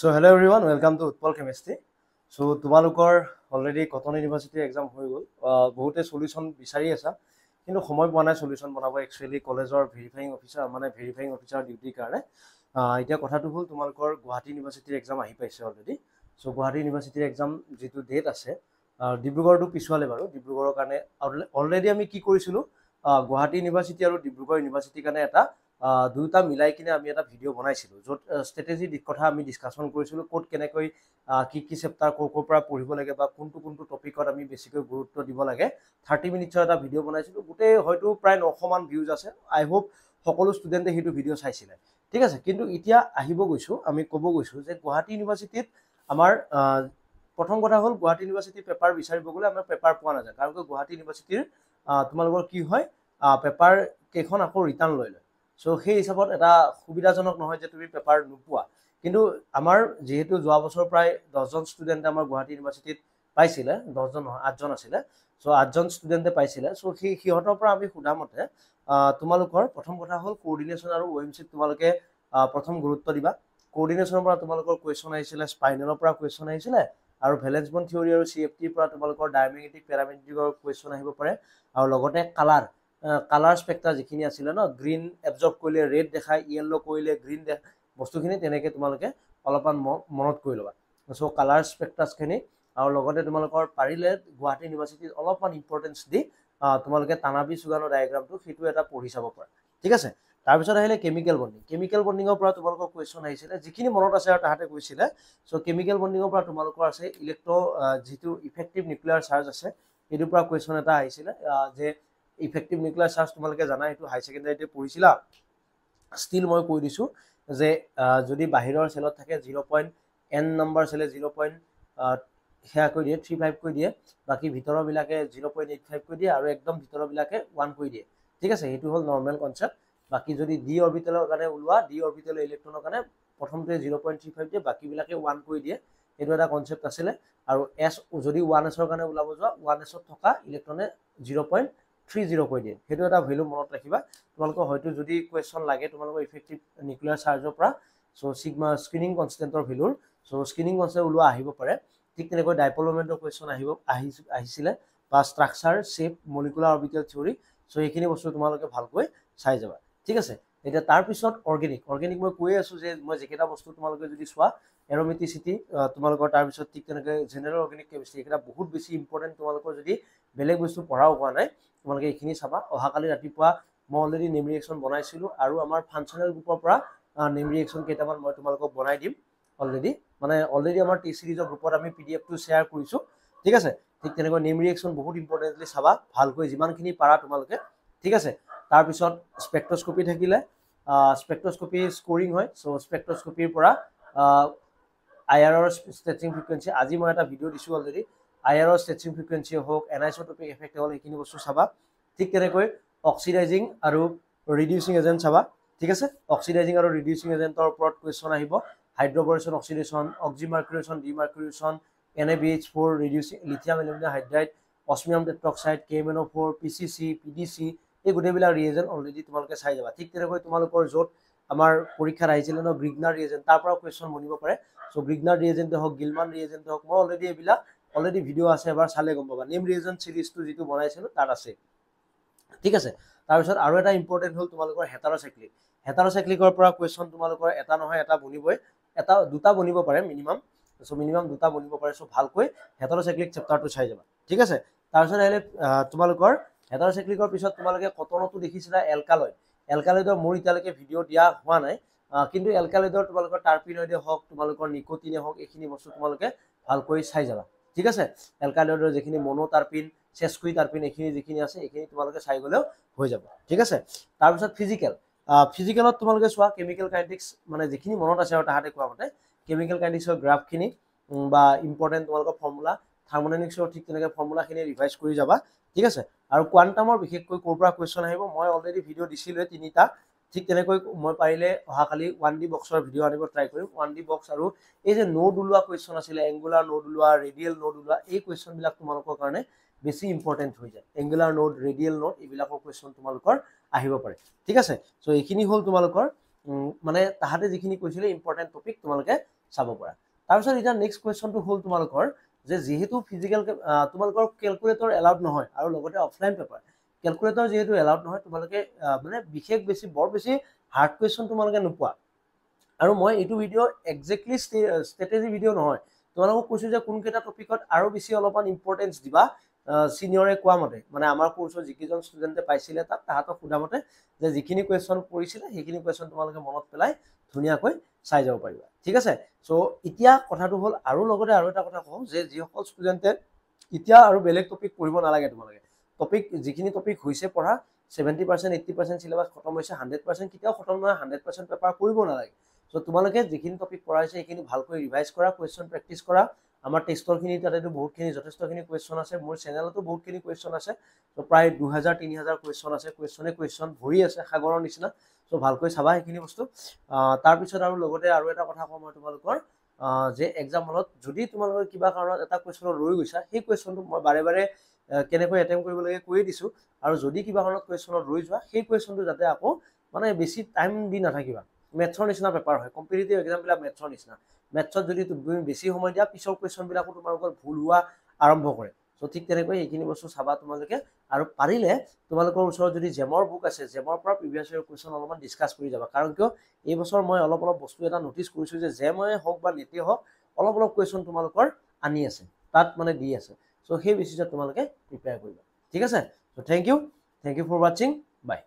So hello everyone, welcome to Utpal Chemistry. So তোমালোকৰ already Cotton University exam হৈ গল বহুতে solution বিচাৰি আছে কিন্তু সময় পোৱা নাই সলিউশন বনাব একচুয়ালি কলেজৰ ভেৰিফাইং অফিচাৰ মানে ভেৰিফাইং অফিচাৰ ডিউটিৰ কাৰণে এতিয়া কথাটো হ'ল তোমালোকৰ গুৱাহাটী ইউনিভাৰ্চিটিৰ exam আহি পাইছে অলৰেডি সো গুৱাহাটী ইউনিভাৰ্চিটিৰ exam যেটো ডেট আছে ডিব্ৰুগড়টো পিছুৱালে বাৰু ডিব্ৰুগড়ৰ কাৰণে অলৰেডি আমি কি কৰিছিলো গুৱাহাটী ইউনিভাৰ্চিটি আৰু ডিব্ৰুগড় ইউনিভাৰ্চিটিৰ কাৰণে এটা দুটা মিলাই কিনে আমি এটা ভিডিও বনাইছিলো যত স্ট্ৰেটেজি দিক কথা আমি ডিসকাশন কৰিছিলো কোড কেনেকৈ কি চেপ্টাৰ কোৰ পৰা পঢ়িব লাগে বা কোনটো টপিকত আমি বেছিকৈ গুৰুত্ব দিব লাগে 30 মিনিটৰ এটা ভিডিও বনাইছিলো গুটে হয়তো প্ৰায় 900 মান ভিউজ আছে আই হোপ সকলো ষ্টুডেন্টে হেতু ভিডিও চাইছিলে ঠিক আছে কিন্তু এতিয়া আহিব গৈছো আমি ক'ব গৈছো যে গুৱাহাটী ইউনিভাৰ্চিটিত আমাৰ প্ৰথম কথা হ'ল গুৱাহাটী ইউনিভাৰ্চিটি পেপাৰ বিচাৰিব গলে আমাৰ পেপাৰ পোৱা নাযায় কাৰণ গুৱাহাটী ইউনিভাৰ্চিটিৰ তোমালোকৰ কি হয় পেপাৰ কেখন আকৌ ৰিটাৰ্ণ লৈ লয় সো সেই হিচাপত এটা সুবিধাজনক নহয় যে তুমি পেপাৰ নোপোৱা কিন্তু আমাৰ যেহেতু যোৱা বছৰ প্ৰায় 10 জন ষ্টুডেন্ট আমাৰ গুৱাহাটী ইউনিভাৰ্চিটিত পাইছিলে 10 জন নহয় 8 জন আছিল সো 8 জন ষ্টুডেন্টে পাইছিলে সো সেই হিহতৰ পৰা আমি খুদামতে তোমালোকৰ প্ৰথম কথা হ'ল কোঅৰ্ডিনেশন আৰু ওএমসি তোমালোকে প্ৰথম গুৰুত্ব দিবা কোঅৰ্ডিনেশনৰ পৰা তোমালোকৰ কোৱেশ্চন আহিছিলে স্পাইনেলৰ পৰা কোৱেশ্চন আহিছিলে আৰু ভ্যালেন্স বন্ড থিওৰি আৰু সিএফটি পৰা তোমালোকৰ ডায়মেগনেটিক প্যাৰামেট্ৰিকৰ কোৱেশ্চন আহিব পাৰে আৰু লগতে কালাৰ স্পেক্ট্ৰা যিখিনি আছিল ন গ্ৰীন এবজৰ্ব কৰিলে ৰেড দেখায় ইয়েলো কৰিলে গ্ৰীন বস্তুখিনি তেনেকে তোমালোকে অলপমান মনত কৰি লবা সো কালাৰ স্পেক্ট্ৰাছখিনি আৰু লগতে তোমালোকৰ পাৰিলে গুৱাহাটী ইউনিভাৰ্চিটিত অলপমান ইম্পৰ্টেন্স দি তোমালোকে তানাবি সুগানৰ ডায়াগ্ৰামটো ফিটো এটা পঢ়ি চাব পাৰা ঠিক আছে তাৰ পিছত আহিলে কেমিক্যাল বন্ডিংৰ পৰা তোমালোকৰ কোৱেশ্চন আহিছিলে যিখিনি মনত আছে আৰু তাহাতে কৈছিলে সো কেমিক্যাল বন্ডিংৰ পৰা তোমালোকৰ আছে ইলেক্ট্ৰো যেটো ইফেক্টিভ নিউক্লিয়াৰ চাৰ্জ আছে এটোৰ পৰা কোৱেশ্চন এটা আহিছিলে যে ইফেক্টিভ নিউক্লিয়াৰ চাৰ্জ তোমালোকে জানা এটো হাই সেকেন্ডাৰীতে পঢ়িছিলা স্টিল মই কৈ দিছো যে যদি বাহিৰৰ সেলত থাকে 0.n নম্বৰ সেলে 0. হেয়া কৈ দিয়ে 35 কৈ দিয়ে বাকি ভিতৰৰ বিলাকে 0.85 কৈ দিয়ে আৰু একদম ভিতৰৰ বিলাকে 1 কৈ দিয়ে ঠিক আছে এটো হল নৰমাল কনসেপ্ট বাকি যদি ডি অৰবিটেলৰ কাৰণে উলোৱা ডি অৰবিটেলৰ ইলেক্ট্ৰনৰ কাৰণে প্ৰথমতে 0.35 দিয়ে বাকি বিলাকে 1 কৈ দিয়ে এটো এটা কনসেপ্ট আছিল আৰু s যদি 1s ৰ কাৰণে উলাব যোৱা 1s ত থকা ইলেক্ট্ৰনে 0.30 কৈ দিয়ে হেতু এটা ভ্যালু মনত ৰাখিবা তোমালোকৰ হয়তো যদি কোৱেশ্চন লাগে তোমালোকৰ ইফেক্টিভ নিউক্লিয়াৰ চাৰ্জৰ পৰা সো সিগমা স্ক্ৰিনিং কনস্ট্যান্টৰ ভ্যালুৰ সো স্ক্ৰিনিং কনস্ট্যান্ট উলোৱা আহিব পাৰে ঠিক তেনেকৈ ডাইপল মোমেন্টৰ কোৱেশ্চন আহিছিলে বা structure shape molecular orbital theory so এইখিনি বস্তু তোমালোকে ভালকৈ চাই যাবা ঠিক আছে এটা তাৰ পিছত অৰ্গেনিক মই কৈ আছো যে মই যেকেটা বস্তু তোমালোকে যদি চোৱা এৰোমেটিসিটি তোমালোকৰ তাৰ পিছত ঠিক তেনেকৈ জেনাৰেল অৰ্গেনিক কেমিষ্ট্ৰি এটা বহুত বেছি ইম্পৰ্টেন্ট তোমালোকৰ যদি বেলেগ বস্তু পঢ়াও হোৱা নাই তোমালোকে এইখিনি চাবা অহাকালি ৰাতিপুৱা মই অলৰেডি নেম ৰিএকশন বনাইছিলো আৰু আমাৰ ফাংচনেল গ্ৰুপৰ পৰা নেম ৰিএকশন কেইটামান মই তোমালোকক বনাই দিম অলৰেডি আমাৰ টি সিৰিজৰ গ্ৰুপত আমি পিডিএফ টো শেয়াৰ কৰিছো ঠিক আছে ঠিক তেনেকৈ নেম ৰিএকশন বহুত ইম্পৰ্টেন্টলি চাবা ভালকৈ যিমানখিনি পাৰা তোমালোকে ঠিক আছে তাৰ পিছত স্পেক্ট্ৰোস্কোপি থাকিলে স্পেক্ট্ৰোস্কোপি স্কোৰিং হয় সো স্পেক্ট্ৰোস্কোপিৰ পৰা আইআৰৰ স্ট্ৰেচিং ফ্ৰিকুৱেন্সি আজি মই এটা ভিডিও দিছো অলৰেডি আইআৰৰ স্ট্ৰেচিং ফ্ৰিকুৱেন্সি হোক এনাইসোটপিক এফেক্ট হ'ল এইখিনি বস্তু চাবা ঠিক তেনেকৈ অক্সিডাইজিং আৰু ৰিডিউসিং এজেন্ট চাবা ঠিক আছে অক্সিডাইজিং আৰু ৰিডিউসিং এজেন্টৰ ওপৰত কোৱেশ্চন আহিব hydroboration oxidation oxymercuration demercuration NaBH4 reducing lithium aluminium hydride osmium tetroxide KMnO4 PCC PDC এই গুটেবিলাক ৰিএজেন্ট অলৰেডি তোমালোকে চাই যাবা ঠিক তেনেকৈ তোমালোকৰ যত আমাৰ পৰীক্ষাত আহিছিল ন গ্ৰিগনাৰ ৰিএজেন্ট তাৰ পৰা কোৱেশ্চন বনিব পাৰে সো গ্ৰিগনাৰ ৰিএজেন্ট হওক গিলমান ৰিএজেন্ট হওক মই অলৰেডি ভিডিও আছে এবাৰ চালে গম পাবা নেম ৰিএজেন্ট সিৰিজটো যেটো বনাইছিল তাত আছে ঠিক আছে তাৰ পিছত আৰু এটা ইম্পৰ্টেন্ট হ'ল তোমালোকৰ হেটাৰোসাইক্লিকৰ পৰা কোৱেশ্চন তোমালোকৰ এটা নহয় এটা বনিবই এটা দুটা বনিব পাৰে মিনিমাম দুটা বনিব পাৰে সো ভালকৈ হেটাৰোসাইক্লিক চেপ্টাৰটো চাই যাবা ঠিক আছে তাৰ পিছত আহিলে তোমালোকৰ হেটাৰোসাইক্লিকৰ পিছত তোমালোকে কটনটো দেখিছিলা এলকালয়ডৰ মোৰ ইতালৈকে ভিডিও দিয়া হোৱা নাই কিন্তু এলকালয়ডৰ তোমালোকৰ টাৰ্পিনইডে হওক তোমালোকৰ নিকোটিনে হওক এইখিনি বস্তু তোমালোকে ভালকৈ চাই যাবা ঠিক আছে এলকালয়ডৰ যিখিনি মনোটাৰ্পিন চেস্কুই টাৰ্পিন এইখিনি যিখিনি আছে এইখিনি তোমালোকে চাই গলেও হৈ যাব ঠিক আছে তাৰ পিছত ফিজিকেলত তোমালোকে চোৱা কেমিক্যাল কাইনেটিক্স মানে যিখিনি মনত আছে আৰু তাহাতে কোৱা মতে কেমিক্যাল কাইনেটিক্সৰ গ্ৰাফখিনি বা ইম্পৰ্টেন্ট তোমালোকৰ ফৰ্মুলা থাৰ্মোডাইনামিক্সৰ ঠিক তেনেকৈ ফৰ্মুলাখিনি ৰিভাইজ কৰি যাবা ঠিক আছে আৰু কোৱান্টামৰ বিশেষকৈ কোৰ পৰা কোৱেশ্চন আহিব মই অলৰেডি ভিডিও দিছিলো তিনিটা ঠিক তেনেকৈ মই পাৰিলে অহাকালি 1D বক্সৰ ভিডিও আনিব ট্ৰাই কৰিম 1D বক্স আৰু এই যে নোড উলোৱা কোৱেশ্চন আছিল এঙ্গুলাৰ নোড উলোৱা ৰেডিয়েল নোড উলোৱা এই কোৱেশ্চন বিলাক তোমালোকৰ কাৰণে বেছি ইম্পৰ্টেন্ট হৈ যায় এঙ্গুলাৰ নোড ৰেডিয়েল নোড এইবিলাকৰ কোৱেশ্চন তোমালোকৰ আহিব পাৰে ঠিক আছে সো এইখিনি হল তোমালোকৰ মানে তাহাতে যিখিনি কৈছিলে ইম্পৰ্টেন্ট টপিক তোমালোকে চাব পাৰা তাৰপিছত এতিয়া নেক্সট কুৱেশ্যনটো হ'ল তোমালোকৰ যে যিহেতু ফিজিকেল তোমালোকৰ কেলকুলেটৰ এলাউড নহয় আৰু লগতে অফলাইন পেপাৰ কেলকুলেটৰ যিহেতু এলাউড নহয় তোমালোকে মানে বিশেষ বেছি বৰ বেছি হাৰ্ড কুৱেশ্যন তোমালোকে নোপোৱা আৰু মই এইটো ভিডিঅ' একজেক্টলি ষ্ট্ৰেটেজি ভিডিঅ' নহয় তোমালোকক কৈছোঁ যে কোনকেইটা টপিকত আৰু বেছি অলপমান ইম্পৰ্টেঞ্চ দিবা চিনিয়ৰে কোৱা মতে মানে আমাৰ কোৰ্চৰ যিকেইজন ষ্টুডেণ্টে পাইছিলে তাত তাহাঁতক সোধা মতে যে যিখিনি কুৱেশ্যন পৰিছিলে সেইখিনি কুৱেশ্যন তোমালোকে মনত পেলাই ধুনীয়াকৈ চাই যাব পাৰিবা ঠিক আছে চ' এতিয়া কথাটো হ'ল আৰু লগতে আৰু এটা কথা কওঁ যে যিসকল ষ্টুডেণ্টে এতিয়া আৰু বেলেগ টপিক পঢ়িব নালাগে তোমালোকে টপিক যিখিনি টপিক হৈছে পঢ়া 70% 80% চিলেবাছ খতম হৈছে 100% কেতিয়াও খতম নহয় 100% পেপাৰ কৰিব নালাগে চ' তোমালোকে যিখিনি টপিক পঢ়া হৈছে সেইখিনি ভালকৈ ৰিভাইজ কৰা কুৱেশ্যন প্ৰেক্টিছ কৰা আমাৰ টেষ্টৰখিনি তাতেতো বহুতখিনি যথেষ্টখিনি কুৱেশ্যন আছে মোৰ চেনেলতো বহুতখিনি কুৱেশ্যন আছে চ' প্ৰায় 2000-3000 কুৱেশ্যন আছে কুৱেশ্যন ভৰি আছে সাগৰৰ নিচিনা চ' ভালকৈ চাবা সেইখিনি বস্তু তাৰপিছত আৰু লগতে আৰু এটা কথা কওঁ মই তোমালোকৰ যে এক্সাম হলত যদি তোমালোকৰ কিবা কাৰণত এটা কুৱেশ্যনত ৰৈ গৈছা সেই কুৱেশ্যনটো মই বাৰে বাৰে কেনেকৈ এটেম্প কৰিব লাগে কৈ দিছোঁ আৰু যদি কিবা কাৰণত কুৱেশ্যনত ৰৈ যোৱা সেই কুৱেশ্যনটো যাতে আকৌ মানে বেছি টাইম দি নাথাকিবা মেথছৰ নিচিনা পেপাৰ হয় কম্পিটিটিভ এক্সামবিলাক মেথছৰ নিচিনা মেথছত যদি তুমি বেছি সময় দিয়া পিছৰ কুৱেশ্যনবিলাকো তোমালোকৰ ভুল হোৱা আৰম্ভ কৰে চ' ঠিক তেনেকৈ এইখিনি বস্তু চাবা তোমালোকে আৰু পাৰিলে তোমালোকৰ ওচৰত যদি জেমৰ বুক আছে জেমৰ পৰা প্ৰিভিয়াছ ইয়েৰ কুৱেশ্যন অলপমান ডিছকাছ কৰি যাবা কাৰণ কিয় এই বছৰ মই অলপ বস্তু এটা নটিচ কৰিছোঁ যে জেমে হওক বা নেটে হওক অলপ কুৱেশ্যন তোমালোকৰ আনি আছে তাত মানে দি আছে চ' সেই বেচিছত তোমালোকে প্ৰিপেয়াৰ কৰিবা ঠিক আছে চ' থেংক ইউ ফৰ ৱাচিং বাই